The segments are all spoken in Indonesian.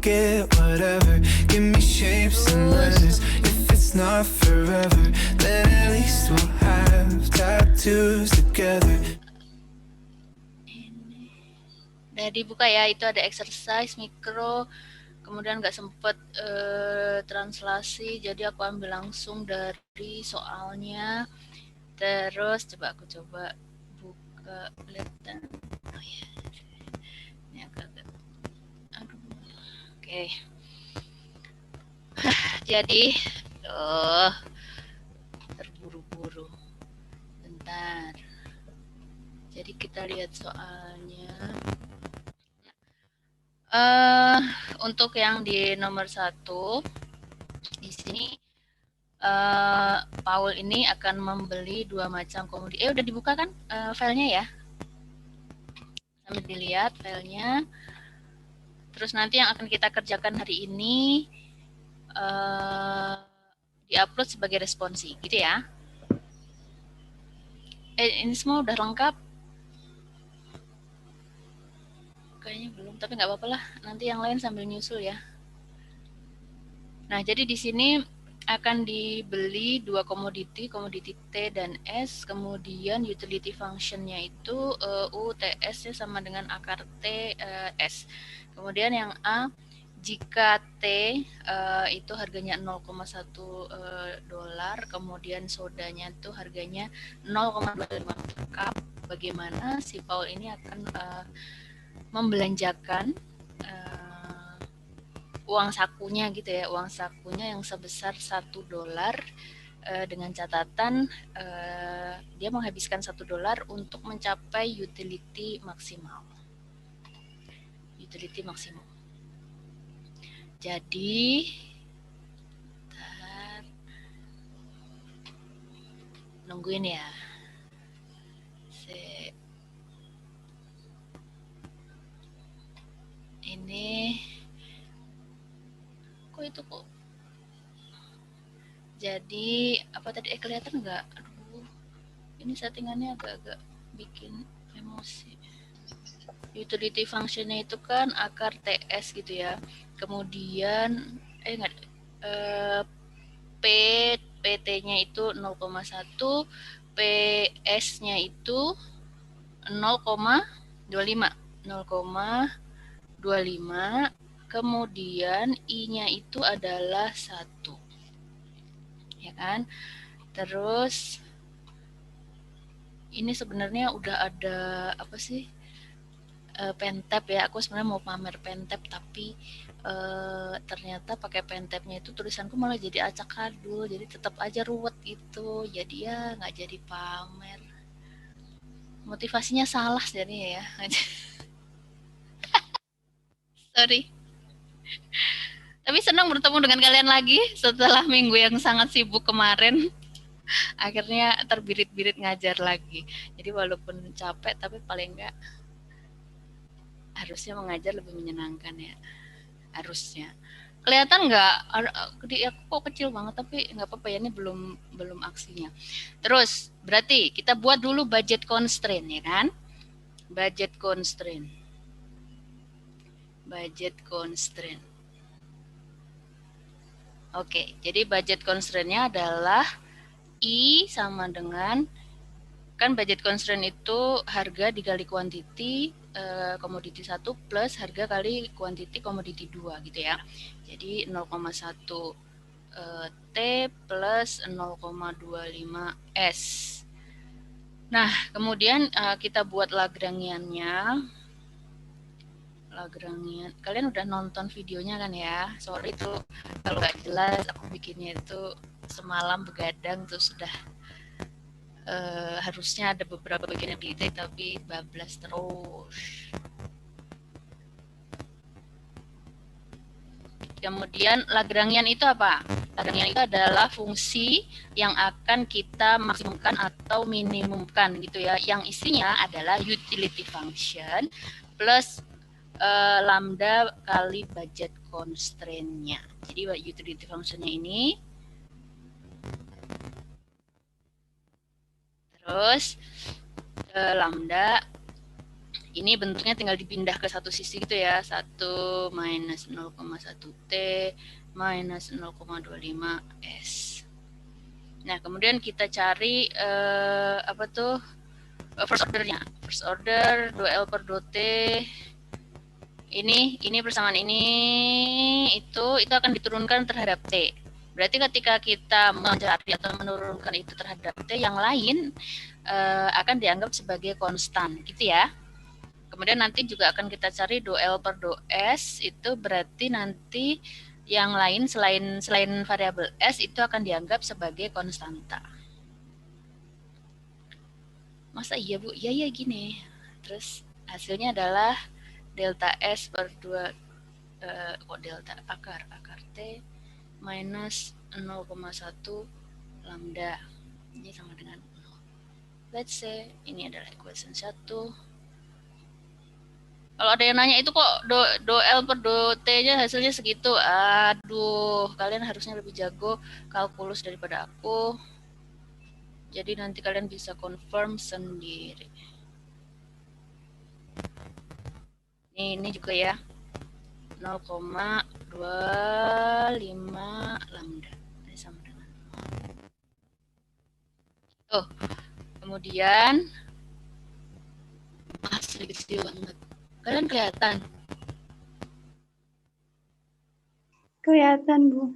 get whatever. Give me shapes and letters. If it's not forever, then at least we'll have tattoos together. Udah dibuka ya, itu ada exercise mikro, kemudian nggak sempet translasi, jadi aku ambil langsung dari soalnya. Terus coba aku buka, lihat dan oh ya, ini agak-agak, aduh, oke. Jadi, terburu-buru, bentar. Jadi kita lihat soalnya. Untuk yang di nomor 1 di sini Paul ini akan membeli 2 macam komoditi. Udah dibuka kan filenya ya? Sambil dilihat filenya. Terus nanti yang akan kita kerjakan hari ini diupload sebagai responsi, gitu ya? Ini semua udah lengkap? Kayaknya belum, tapi nggak apa-apa lah. Nanti yang lain sambil nyusul ya. Nah, jadi di sini akan dibeli 2 komoditi T dan S, kemudian utility functionnya itu UTS sama dengan akar T S. Kemudian yang A, jika T itu harganya 0,1 dolar, kemudian sodanya itu harganya 0,25 cup, bagaimana si Paul ini akan membelanjakan uang sakunya gitu ya, uang sakunya yang sebesar 1 dolar dengan catatan dia menghabiskan 1 dolar untuk mencapai utility maksimum. Jadi nungguin ya. Ini itu kok jadi apa tadi kelihatan nggak? Aduh, ini settingannya agak-agak bikin emosi. Utility functionnya itu kan akar TS gitu ya, kemudian PT-nya itu 0,1, PS-nya itu 0,25, kemudian I-nya itu adalah 1, ya kan? Terus ini sebenarnya udah ada apa sih, pentap ya. Aku sebenarnya mau pamer pentap, tapi ternyata pakai pentapnya itu tulisanku malah jadi acak adul, jadi tetap aja ruwet gitu. Jadi ya nggak jadi pamer. Motivasinya salah jadi ya. Sorry. Tapi senang bertemu dengan kalian lagi setelah minggu yang sangat sibuk kemarin. Akhirnya terbirit-birit ngajar lagi. Jadi walaupun capek, tapi paling enggak harusnya mengajar lebih menyenangkan ya. Harusnya. Kelihatan nggak? Aku kok kecil banget, tapi nggak apa-apa ya, ini belum aksinya. Terus berarti kita buat dulu budget constraint ya kan? Budget constraint. Oke, jadi budget constraint-nya adalah I sama dengan, kan budget constraint itu harga dikali kuantiti komoditi 1 plus harga kali kuantiti komoditi 2 gitu ya. Jadi 0,1 T plus 0,25 S. Nah, kemudian kita buat Lagrangiannya. Kalian udah nonton videonya kan ya? Sorry itu kalau nggak jelas, aku bikinnya itu semalam begadang terus sudah harusnya ada beberapa bagian yang delete tapi bablas terus. Kemudian Lagrangian itu apa? Lagrangian itu adalah fungsi yang akan kita maksimumkan atau minimumkan gitu ya. Yang isinya adalah utility function plus lambda kali budget constraint-nya. Jadi utility function-nya ini, terus lambda Ini bentuknya tinggal dipindah ke satu sisi gitu ya. 1 minus 0,1 T minus 0,25 S. Nah, kemudian kita cari apa tuh first ordernya. First order 2L per 2T. Ini persamaan ini itu akan diturunkan terhadap T. Berarti ketika kita mencari atau menurunkan itu terhadap T, yang lain akan dianggap sebagai konstan, gitu ya. Kemudian nanti juga akan kita cari 2L per 2S, itu berarti nanti yang lain selain variabel S itu akan dianggap sebagai konstanta. Masa iya Bu? Iya gini. Terus hasilnya adalah delta S per 2 delta akar T minus 0,1 lambda. Ini sama dengan 0. Let's say ini adalah equation 1. Kalau ada yang nanya itu kok do L per do T-nya hasilnya segitu. Aduh, kalian harusnya lebih jago kalkulus daripada aku. Jadi nanti kalian bisa confirm sendiri. Ini juga ya. 0,25 lambda. Ini sama dengan 0. Kemudian asli kecil banget. Kalian kelihatan? Kelihatan, Bu.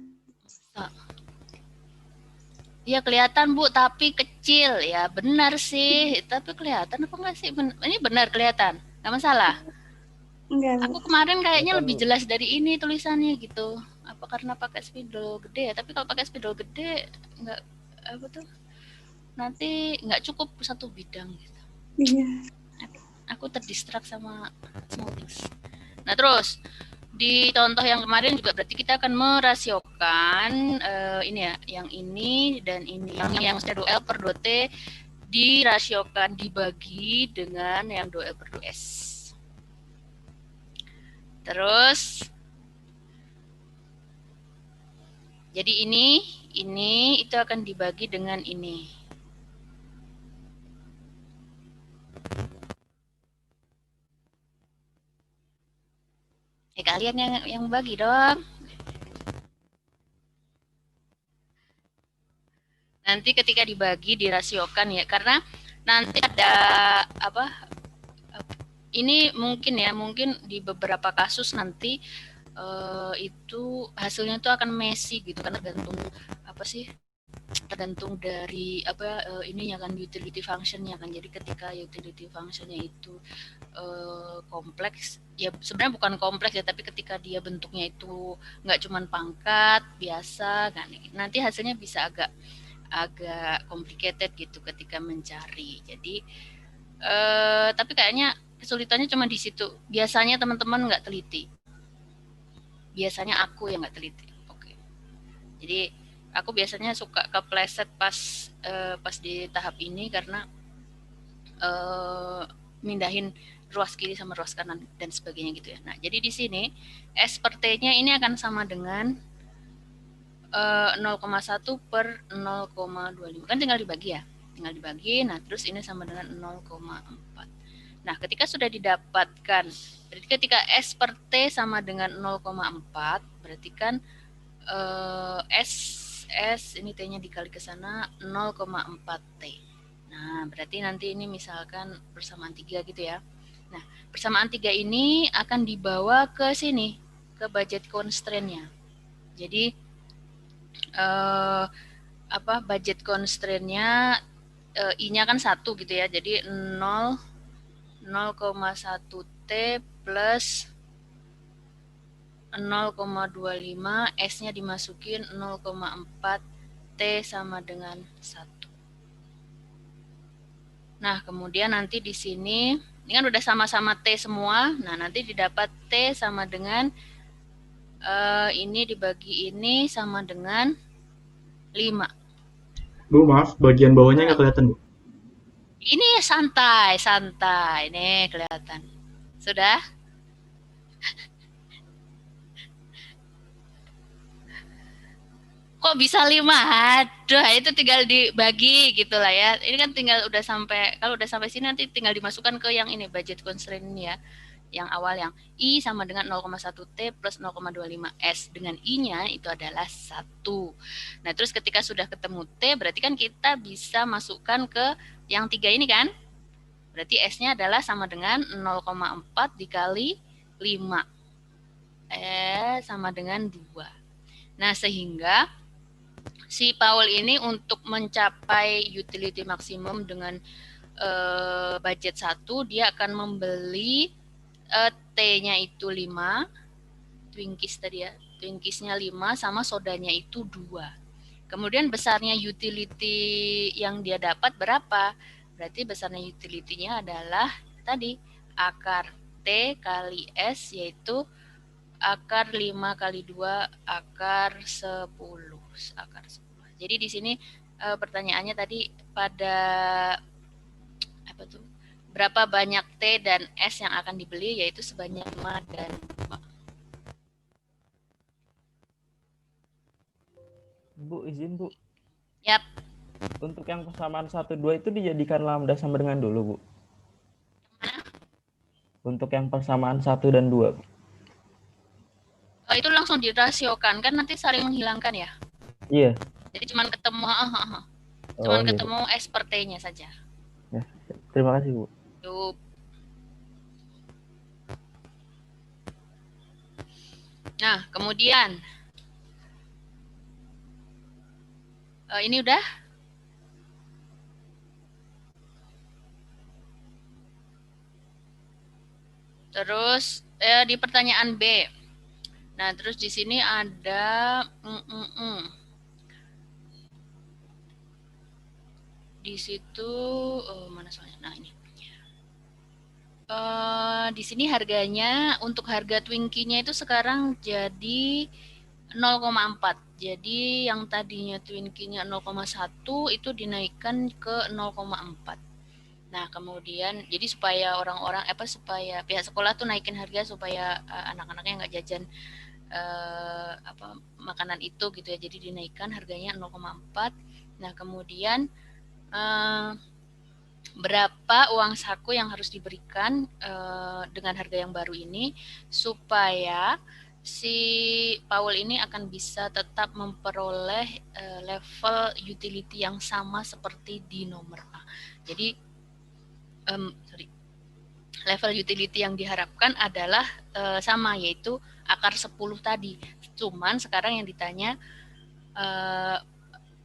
Iya kelihatan Bu, tapi kecil ya. Benar sih, tapi kelihatan apa enggak sih? Ini benar kelihatan, nggak masalah. Enggak, Bu. Aku kemarin kayaknya lebih jelas dari ini tulisannya gitu. Apa karena pakai spidol gede ya? Tapi kalau pakai spidol gede nggak apa tuh? Nanti nggak cukup satu bidang gitu. Iya. Aku terdistrak sama small things. Nah terus di contoh yang kemarin juga berarti kita akan merasiokan ini ya, yang ini dan ini, yang sudah 2L per 2T dirasiokan dibagi dengan yang 2L per 2S. Terus jadi ini itu akan dibagi dengan ini. Kalian yang bagi dong. Nanti ketika dibagi dirasiokan ya, karena nanti ada apa? Ini mungkin di beberapa kasus nanti itu hasilnya itu akan messy gitu kan, tergantung dari ininya kan, utility functionnya kan. Jadi ketika utility functionnya itu kompleks ya, sebenarnya bukan kompleks ya, tapi ketika dia bentuknya itu nggak cuman pangkat biasa kan, nanti hasilnya bisa agak complicated gitu ketika mencari. Jadi tapi kayaknya kesulitannya cuma di situ. Biasanya teman-teman nggak teliti. Biasanya aku yang nggak teliti. Oke. Jadi aku biasanya suka kepleset pas di tahap ini karena mindahin ruas kiri sama ruas kanan dan sebagainya gitu ya. Nah, jadi di sini S per T-nya ini akan sama dengan 0,1 per 0,25. Kan tinggal dibagi ya. Tinggal dibagi, nah terus ini sama dengan 0,4. Nah, ketika sudah didapatkan, berarti ketika S per T sama dengan 0,4, berarti kan S ini T-nya dikali ke sana 0,4 T. Nah, berarti nanti ini misalkan persamaan 3 gitu ya. Nah, persamaan 3 ini akan dibawa ke sini, ke budget constraint-nya. Jadi budget constraint-nya I-nya kan 1 gitu ya. Jadi 0,1 T plus 0,25, S-nya dimasukin 0,4 T sama dengan 1. Nah, kemudian nanti di sini ini kan udah sama-sama T semua. Nah, nanti didapat T sama dengan ini dibagi ini sama dengan 5. Bu, maaf, bagian bawahnya nggak kelihatan, Bu. Ini santai. Nih, kelihatan. Sudah? Kok kok bisa 5? Aduh, itu tinggal dibagi gitu lah ya. Ini kan tinggal udah sampai, kalau udah sampai sini nanti tinggal dimasukkan ke yang ini, budget constraint ini ya. Yang awal yang I sama dengan 0,1 T plus 0,25 S. Dengan I-nya itu adalah 1. Nah, terus ketika sudah ketemu T, berarti kan kita bisa masukkan ke yang 3 ini kan? Berarti S-nya adalah sama dengan 0,4 dikali 5. Sama dengan 2. Nah, sehingga si Paul ini untuk mencapai utility maksimum dengan budget 1, dia akan membeli T-nya itu 5, Twinkies tadi ya, Twinkiesnya 5 sama sodanya itu 2. Kemudian besarnya utility yang dia dapat berapa? Berarti besarnya utility-nya adalah tadi akar T kali S, yaitu akar 5 kali 2 akar 10. Akar 10. Jadi di sini pertanyaannya tadi pada apa tuh? Berapa banyak T dan S yang akan dibeli, yaitu sebanyak 5 dan 2. Bu, izin Bu. Yap. Untuk yang persamaan 1, 2 itu dijadikan lambda sama dengan dulu, Bu. Untuk yang persamaan 1 dan 2. Itu langsung dirasiokan kan, nanti saling menghilangkan ya. Iya. Jadi cuman ketemu ketemu S per T-nya saja. Ya, terima kasih, Bu. Yup. Nah, kemudian ini udah. Terus di pertanyaan B. Nah, terus di sini ada di situ mana soalnya? Nah, ini. Di sini harganya untuk harga Twinkie-nya itu sekarang jadi 0,4. Jadi yang tadinya Twinkie-nya 0,1 itu dinaikkan ke 0,4. Nah, kemudian jadi supaya orang-orang supaya pihak sekolah tuh naikin harga supaya anak-anaknya nggak jajan makanan itu gitu ya. Jadi dinaikkan harganya 0,4. Nah, kemudian berapa uang saku yang harus diberikan dengan harga yang baru ini supaya si Paul ini akan bisa tetap memperoleh level utility yang sama seperti di nomor A. Jadi level utility yang diharapkan adalah sama, yaitu akar 10 tadi. Cuman sekarang yang ditanya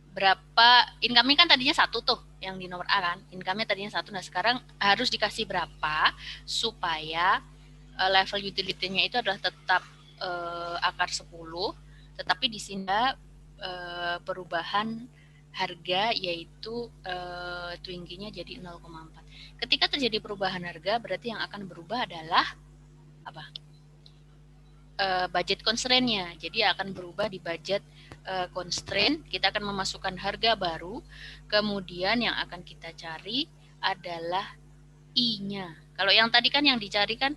berapa income-nya kan tadinya 1 tuh yang di nomor A kan, income-nya tadinya 1. Nah, sekarang harus dikasih berapa supaya level utility-nya itu adalah tetap akar 10, tetapi di sini perubahan harga, yaitu Twinkie-nya jadi 0,4. Ketika terjadi perubahan harga, berarti yang akan berubah adalah apa? Budget constraint-nya. Jadi akan berubah di budget constraint. Kita akan memasukkan harga baru. Kemudian yang akan kita cari adalah I-nya. Kalau yang tadi kan yang dicari kan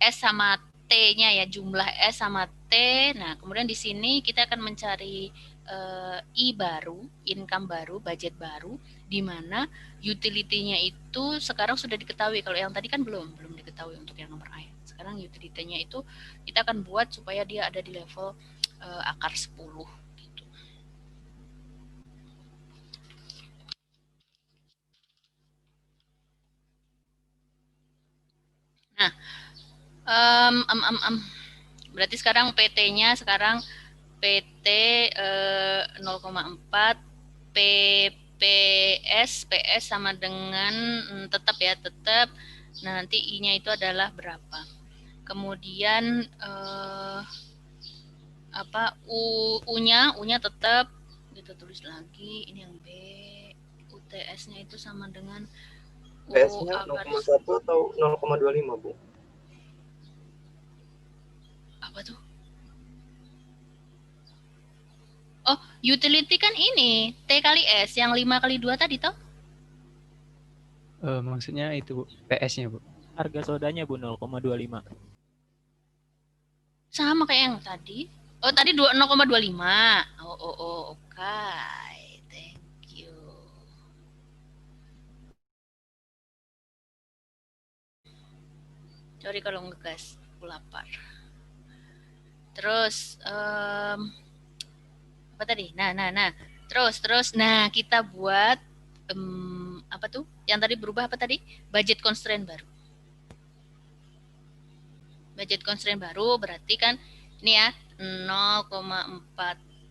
S sama T-nya ya, jumlah S sama T. Nah, kemudian di sini kita akan mencari I baru, income baru, budget baru, di mana utility-nya itu sekarang sudah diketahui. Kalau yang tadi kan belum diketahui untuk yang nomor A. Sekarang utility-nya itu kita akan buat supaya dia ada di level akar 10 gitu. Nah, berarti sekarang PT-nya sekarang PT 0,4, PS sama dengan tetap. Nah, nanti I-nya itu adalah berapa. Kemudian U-nya tetap kita tulis lagi. Ini yang B. UTS-nya itu sama dengan PS-nya 0,1 atau 0,25, Bu? Apa tuh? Oh, utility kan ini T kali S yang 5 kali 2 tadi toh? Maksudnya itu Bu, PS-nya Bu. Harga sodanya Bu 0,25. Sama kayak yang tadi. Oh, tadi 0,25. Oke. Thank you. Sorry kalau ngegas, aku lapar. Terus apa tadi? Nah. Terus. Nah, kita buat apa tuh? Yang tadi berubah apa tadi? Budget constraint baru. Budget constraint baru berarti kan ini ya 0,4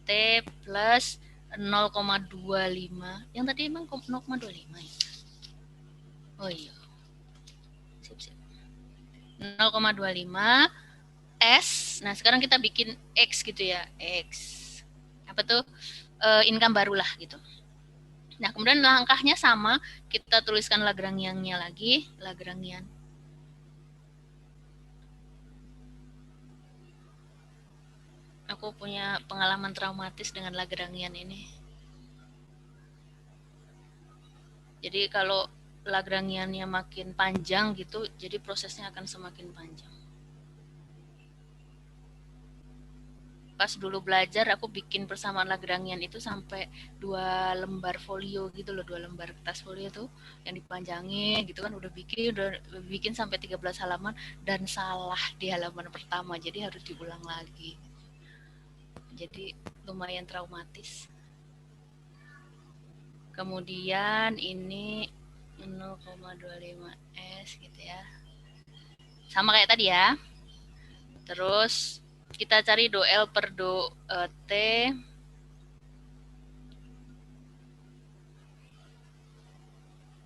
T plus 0,25. Yang tadi emang 0,25 ya? Oh iya. Sip. 0,25 S. Nah, sekarang kita bikin X gitu ya. X. Apa tuh? Income barulah gitu. Nah, kemudian langkahnya sama, kita tuliskan Lagrangian-nya lagi, Lagrangian. Aku punya pengalaman traumatis dengan Lagrangian ini. Jadi kalau Lagrangiannya makin panjang gitu, jadi prosesnya akan semakin panjang. Pas dulu belajar, aku bikin persamaan Lagrangian itu sampai 2 lembar folio gitu loh, 2 lembar kertas folio tuh yang dipanjangin gitu kan, udah bikin sampai 13 halaman dan salah di halaman pertama, jadi harus diulang lagi. Jadi lumayan traumatis. Kemudian ini 0,25 S gitu ya. Sama kayak tadi ya. Terus kita cari do L per do T.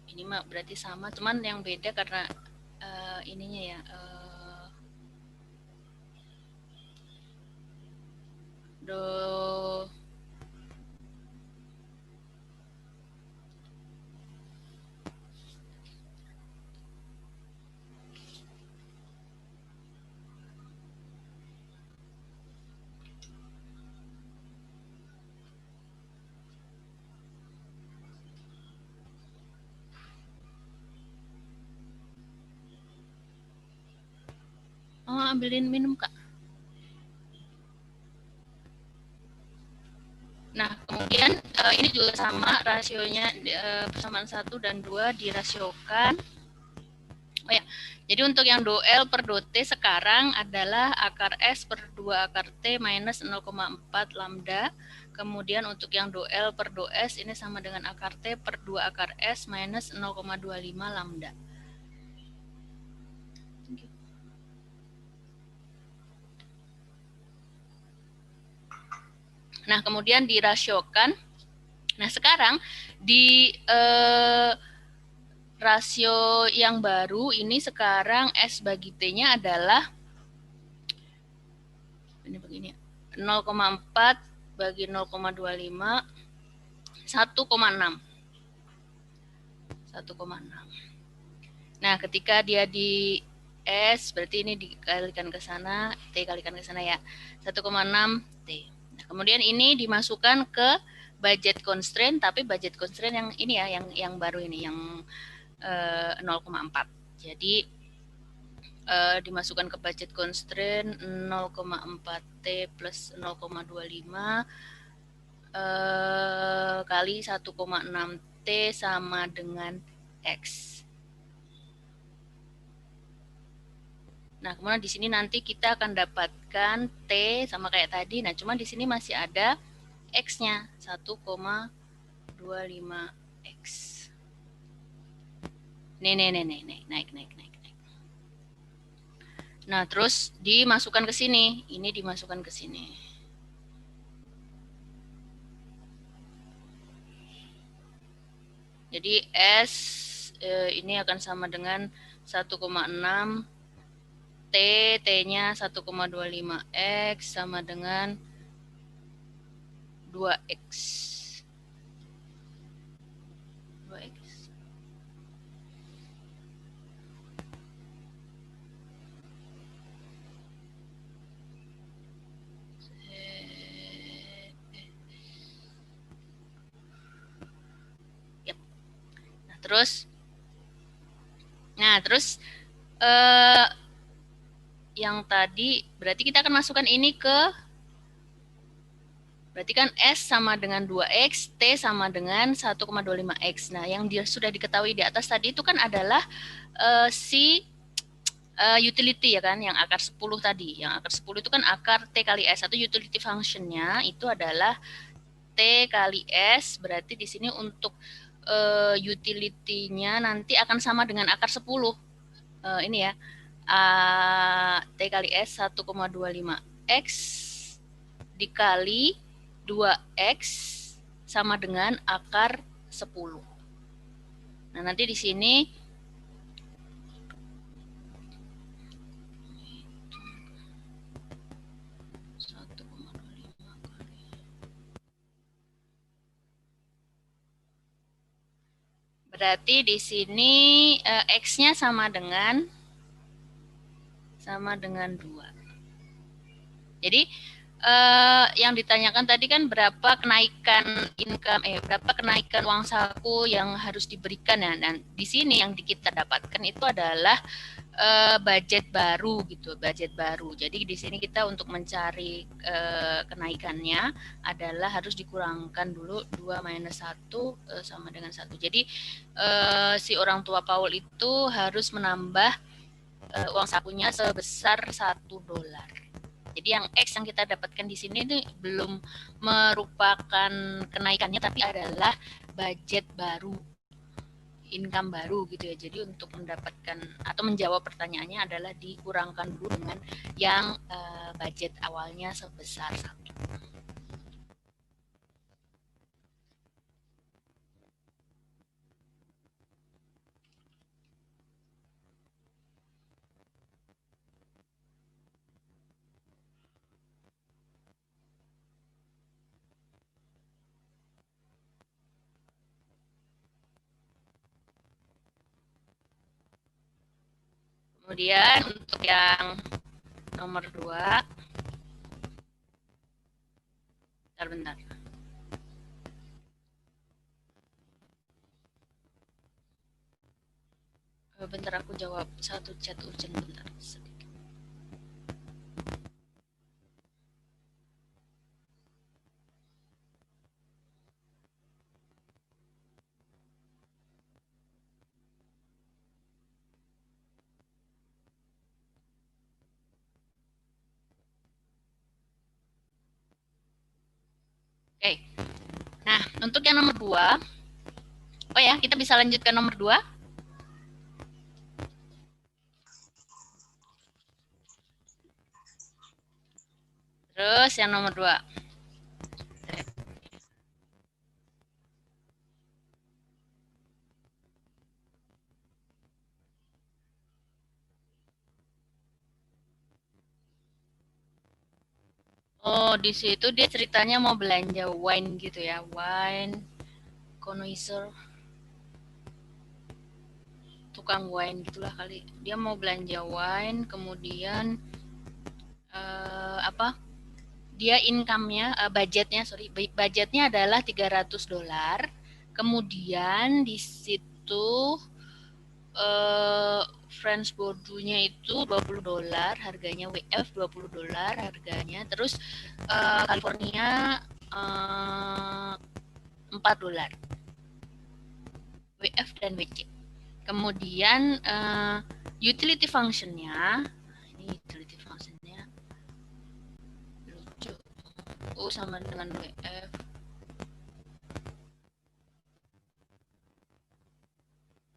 Ini mah berarti sama, cuman yang beda karena ininya ya. Do ambilin minum Kak. Nah, kemudian ini juga sama rasionya, persamaan 1 dan 2 dirasiokan. Oh ya, jadi untuk yang do L per do T sekarang adalah akar S per 2 akar T minus 0,4 lambda. Kemudian untuk yang do L per do S ini sama dengan akar T per 2 akar S minus 0,25 lambda. Nah, kemudian dirasiokan. Nah, sekarang di rasio yang baru ini sekarang S bagi T-nya adalah ini begini, 0,4 bagi 0,25 1,6. Nah, ketika dia di S berarti ini dikalikan ke sana, T kalikan ke sana ya. 1,6 T. Nah, kemudian ini dimasukkan ke budget constraint, tapi budget constraint yang ini ya, yang baru ini, yang 0,4. Jadi dimasukkan ke budget constraint 0,4 T plus 0,25 kali 1,6 T sama dengan X. Nah, kemudian di sini nanti kita akan dapatkan T sama kayak tadi. Nah, cuma di sini masih ada X-nya, 1,25X. Naik. Nah, terus dimasukkan ke sini. Ini dimasukkan ke sini. Jadi S ini akan sama dengan 1,6 T-nya 1,25X sama dengan 2X. 2X. Yep. Nah, terus yang tadi berarti kita akan masukkan ini ke Berarti kan S sama dengan 2X, T sama dengan 1,25X. Nah, yang dia sudah diketahui di atas tadi itu kan adalah si utility ya kan, yang akar 10 tadi. Yang akar 10 itu kan akar T kali S, atau utility functionnya itu adalah T kali S. Berarti di sini untuk utility-nya nanti akan sama dengan akar 10. Ini ya, T kali S 1,25X dikali 2X sama dengan akar 10. Nah, nanti di sini berarti di sini X-nya sama dengan 2. Jadi yang ditanyakan tadi kan berapa kenaikan income, berapa kenaikan uang saku yang harus diberikan ya. Dan di sini yang kita dapatkan itu adalah budget baru gitu, budget baru. Jadi di sini kita untuk mencari kenaikannya adalah harus dikurangkan dulu 2 minus 1 sama dengan 1. Jadi si orang tua Paul itu harus menambah uang sakunya sebesar $1. Jadi yang X yang kita dapatkan di sini itu belum merupakan kenaikannya, tapi adalah budget baru, income baru gitu ya. Jadi untuk mendapatkan atau menjawab pertanyaannya adalah dikurangkan dulu dengan yang budget awalnya sebesar 1. Kemudian untuk yang nomor 2, bentar. Bentar aku jawab satu chat urgent bentar. Oke. Nah, untuk yang nomor 2, oh ya, kita bisa lanjut ke nomor 2. Terus yang nomor 2. Oh, di situ dia ceritanya mau belanja wine gitu ya, wine connoisseur, tukang wine gitulah kali. Dia mau belanja wine, kemudian dia income-nya, budgetnya adalah $300. Kemudian di situ French Bordeaux-nya itu $20 harganya, WF $20 harganya, terus California $4 WF dan WC. Kemudian utility function-nya, ini utility function-nya lucu, sama dengan WF.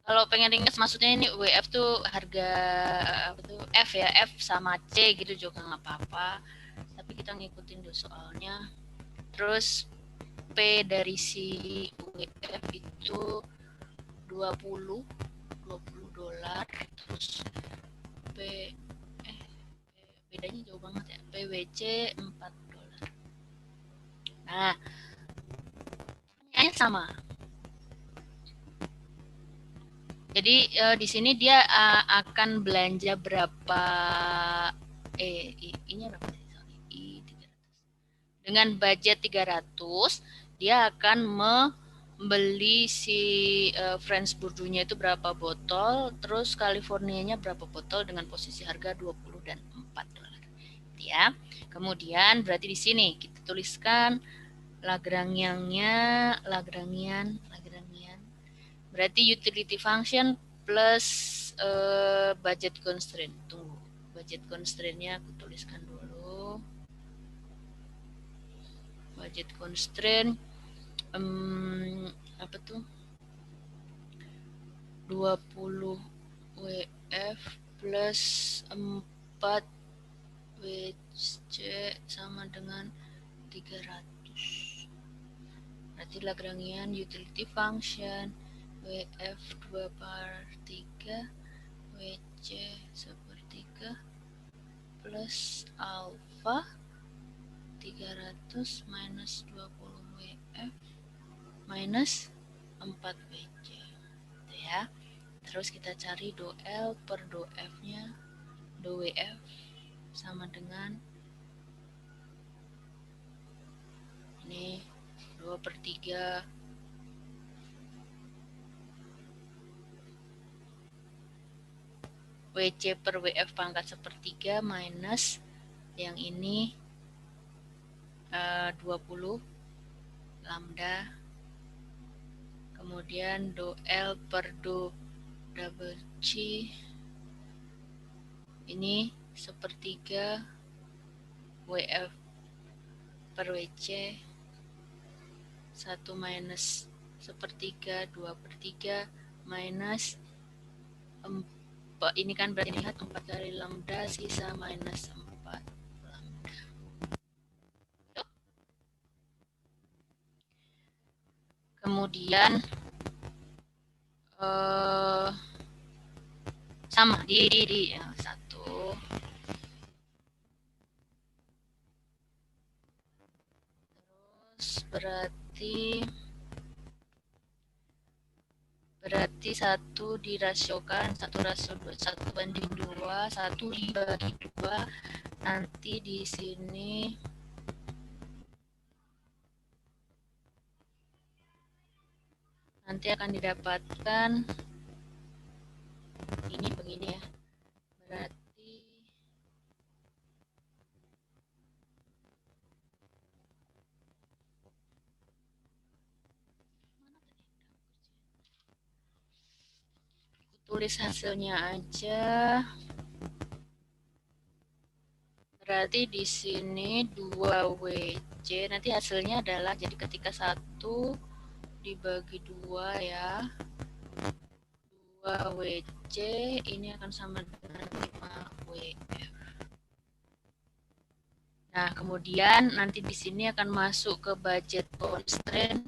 Kalau pengen ringkas maksudnya ini WF tuh harga F ya, F sama C gitu juga nggak apa-apa. Tapi kita ngikutin dulu soalnya. Terus P dari si WF itu $20. Terus bedanya jauh banget ya. PWC $4. Nah, pertanyaannya sama. Jadi di sini dia akan belanja berapa? I-nya berapa? I300. Dengan budget 300, dia akan membeli si French Bordeaux-nya itu berapa botol, terus California-nya berapa botol dengan posisi harga $20 dan $4. Ya. Kemudian berarti di sini kita tuliskan Lagrangian. Berarti utility function plus budget constraint. Tunggu, budget constraint-nya aku tuliskan dulu. Budget constraint apa tuh? 20 WF plus 4 WC sama dengan 300. Berarti Lagrangian utility function WF 2/3 WC 1/3 plus alpha 300 minus 20 WF minus 4 WC. Gitu ya. Terus kita cari do L per do F-nya. Do WF sama dengan ini 2/3 WC per WF pangkat 1/3 minus yang ini 20 lambda, kemudian do L per do double C ini 1/3 WF per WC 1 minus 1/3 2/3 minus ini kan berarti lihat 4 kali lambda sisa minus 4 lambda. Kemudian sama di ya, 1 terus berarti 1 dirasiokan 1:2 1 dibagi 2 nanti di sini nanti akan didapatkan ini begini ya, berarti tulis hasilnya aja. Berarti di sini 2 WC nanti hasilnya adalah, jadi ketika 1 dibagi 2 ya, 2 WC ini akan sama dengan 5 WF. Nah, kemudian nanti di sini akan masuk ke budget constraint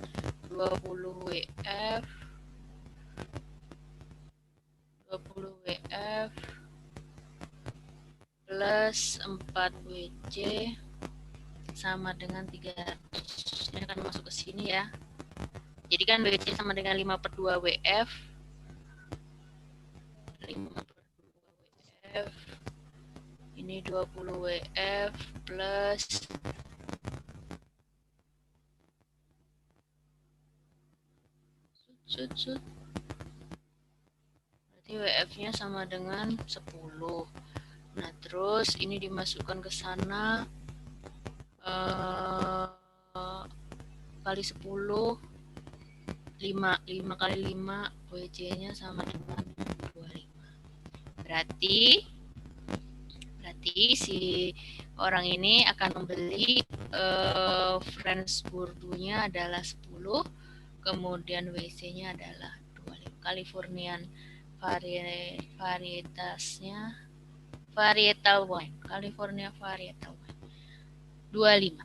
20 WF plus 4 WC sama dengan 300. Ini akan masuk ke sini ya. Jadi kan WC sama dengan 5/2 WF. 5/2 WF. Ini 20 WF plus berarti WF-nya sama dengan 10. Nah, terus ini dimasukkan ke sana kali 10 5 kali 5 WC-nya sama dengan 25. Berarti si orang ini akan membeli French Bourdeaux-nya adalah 10, kemudian WC-nya adalah 25. Californian varietasnya varietal wine, California varietal wine 25.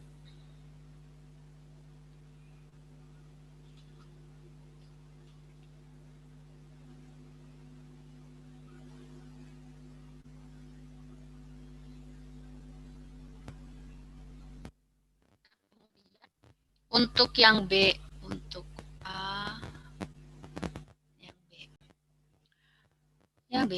Untuk yang B, untuk A, yang B. Yang B.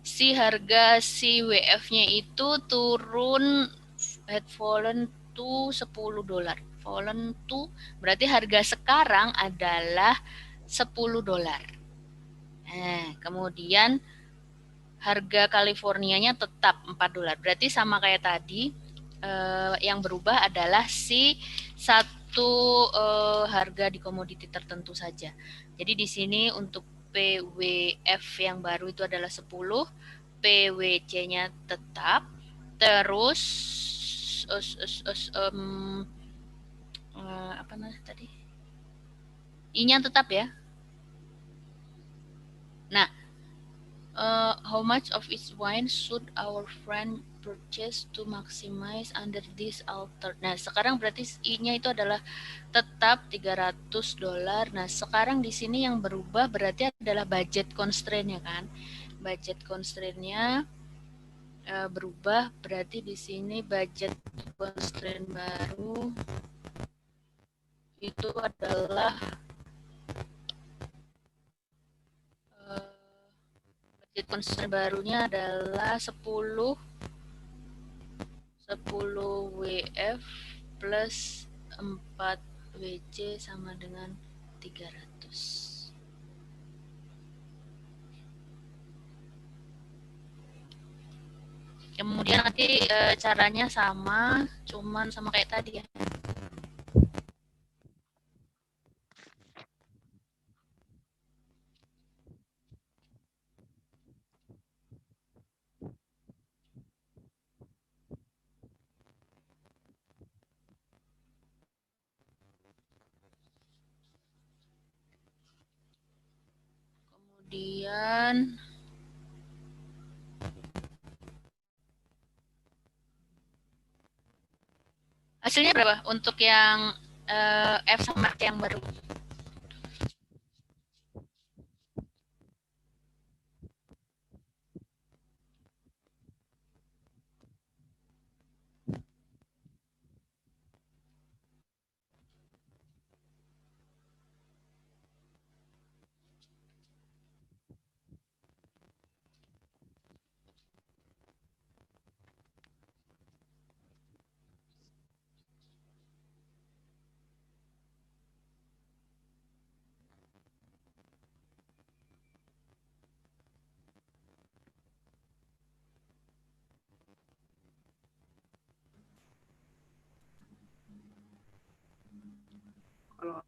Si harga si WF-nya itu turun, had fallen to $10. Fallen to berarti harga sekarang adalah $10. Nah, kemudian harga Californianya tetap $4. Berarti sama kayak tadi, yang berubah adalah si satu harga di komoditi tertentu saja. Jadi di sini untuk PWF yang baru itu adalah 10, PWC-nya tetap, terus apa namanya tadi? I-nya tetap ya. Nah, how much of each wine should our friend purchase to maximize under this alter? Nah, sekarang berarti I-nya itu adalah tetap $300. Nah, sekarang di sini yang berubah berarti adalah budget constraint-nya kan. Budget constraint-nya berubah, berarti di sini budget constraint baru itu adalah budget constraint barunya adalah 10 WF plus 4 WC sama dengan 300. Kemudian nanti caranya sama, cuman sama kayak tadi ya. Kemudian hasilnya berapa untuk yang F sama C yang baru? Kalau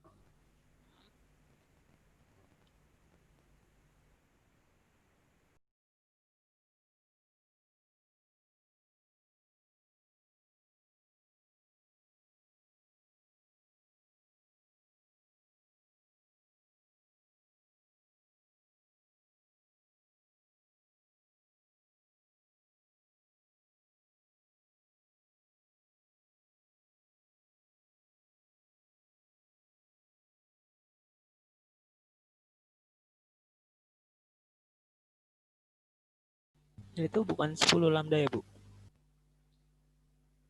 Itu bukan 10 lambda ya, Bu?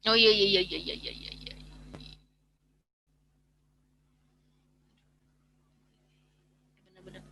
Oh iya iya iya iya iya iya iya. Benar-benar.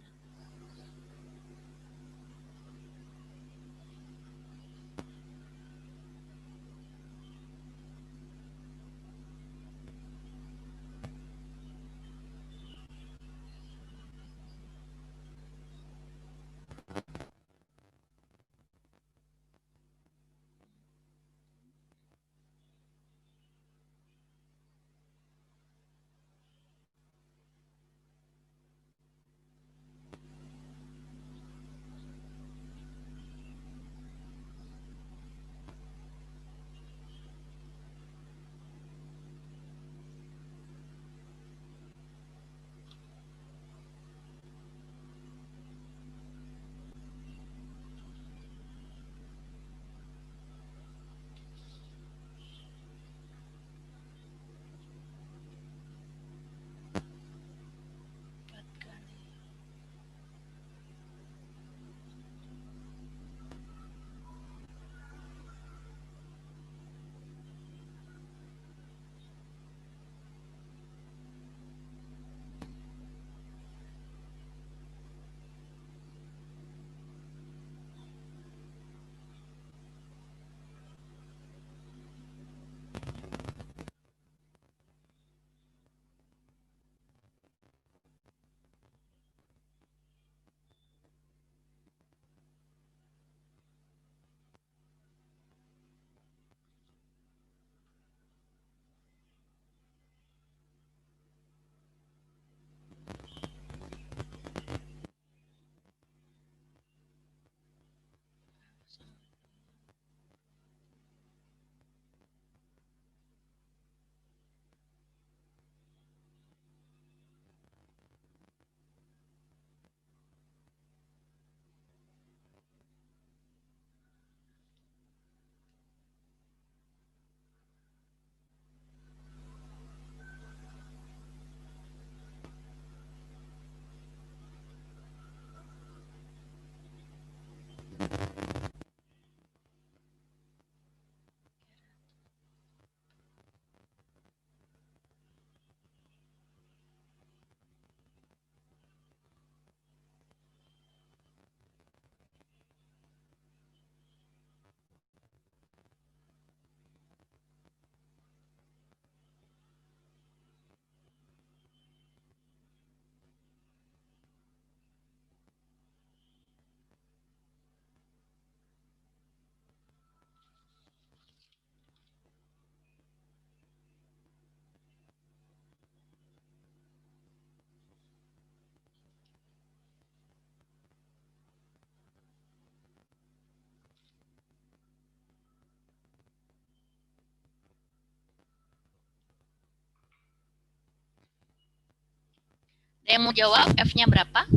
Ada yang mau jawab F-nya berapa?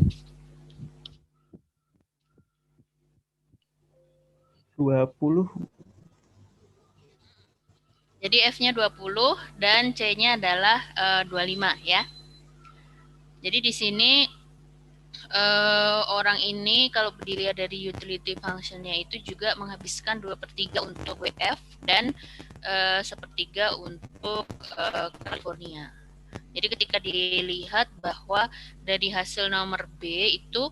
20. Jadi F-nya 20 dan C-nya adalah 25 ya. Jadi di sini orang ini kalau dilihat dari utility function-nya itu juga menghabiskan 2/3 untuk WF dan 1/3 untuk California. Jadi ketika dilihat bahwa dari hasil nomor B itu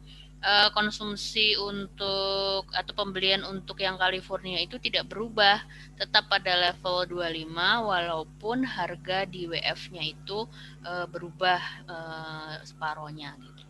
konsumsi untuk atau pembelian untuk yang California itu tidak berubah, tetap pada level 25 walaupun harga di WF-nya itu berubah separohnya gitu.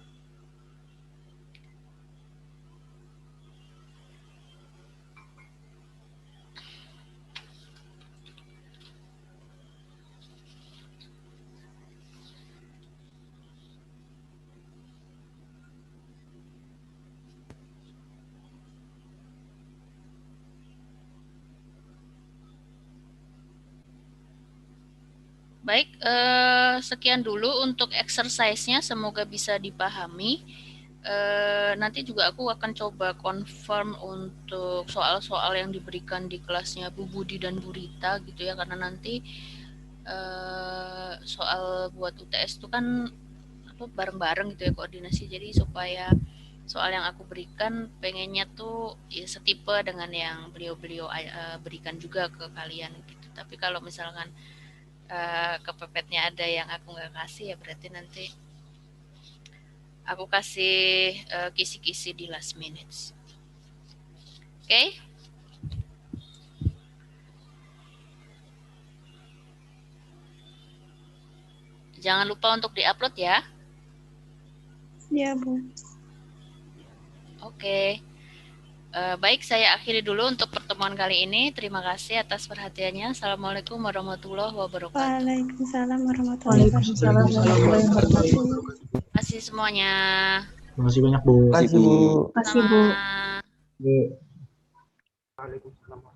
Baik, sekian dulu untuk exercise-nya, semoga bisa dipahami. Nanti juga aku akan coba confirm untuk soal-soal yang diberikan di kelasnya Bu Budi dan Bu Rita gitu ya, karena nanti soal buat UTS itu kan bareng-bareng gitu ya koordinasi, jadi supaya soal yang aku berikan pengennya tuh ya setipe dengan yang beliau-beliau berikan juga ke kalian gitu. Tapi kalau misalkan kepepetnya ada yang aku nggak kasih ya berarti nanti aku kasih kisi-kisi di last minutes. Oke? Jangan lupa untuk diupload ya. Ya, Bu. Oke. Baik, saya akhiri dulu untuk pertemuan kali ini. Terima kasih atas perhatiannya. Assalamualaikum warahmatullahi wabarakatuh. Waalaikumsalam warahmatullahi wabarakatuh. Terima kasih semuanya. Terima kasih banyak, Bu. Terima kasih, Bu. Terima kasih, Bu. Sama. Waalaikumsalam.